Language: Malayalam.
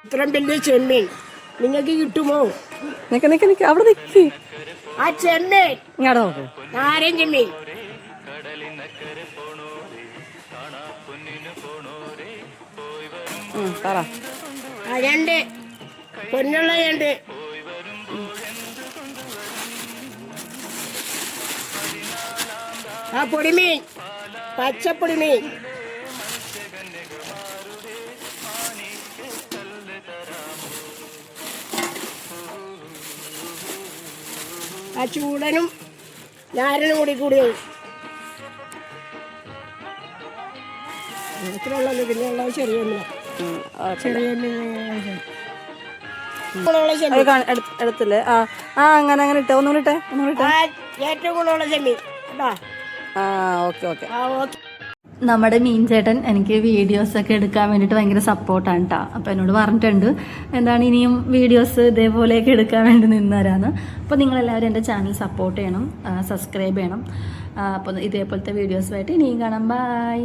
ഇത്രയും വലിയ ചെമ്മീൻ നിങ്ങൾക്ക് കിട്ടുമോ? നിക്ക് അവിടെ നിക്ക്. ആ ചെമ്മീൻ ഇങ്ങോട്ട് നോക്ക്. നാരൻ ചെമ്മീൻ പറ. ഞണ്ട്, പൊന്നുള്ള ഞണ്ട്, ആ പൊടിമീൻ, പച്ചപ്പൊടിമീൻ, ആ ചൂടനും നാരനും കൂടിയത് ഇത്രയുള്ളത്. പിന്നെ ഉള്ളത് ചെറിയ എടുത്തില്ലേ? അങ്ങനെ ഇട്ടേ. ഒന്നുകൂടി ഇട്ടേ. ഏറ്റവും കൂടുതലുള്ള ചെമ്മീൻ. ഓക്കെ. നമ്മുടെ മീൻ ചേട്ടൻ എനിക്ക് വീഡിയോസൊക്കെ എടുക്കാൻ വേണ്ടിയിട്ട് ഭയങ്കര സപ്പോർട്ടാണ് കേട്ടോ. അപ്പോൾ എന്നോട് പറഞ്ഞിട്ടുണ്ട് എന്താണ് ഇനിയും വീഡിയോസ് ഇതേപോലെയൊക്കെ എടുക്കാൻ വേണ്ടി നിന്നരാന്ന്. അപ്പോൾ നിങ്ങളെല്ലാവരും എൻ്റെ ചാനൽ സപ്പോർട്ട് ചെയ്യണം, സബ്സ്ക്രൈബ് ചെയ്യണം. അപ്പോൾ ഇതേപോലത്തെ വീഡിയോസുമായിട്ട് ഇനിയും കാണാം. ബൈ.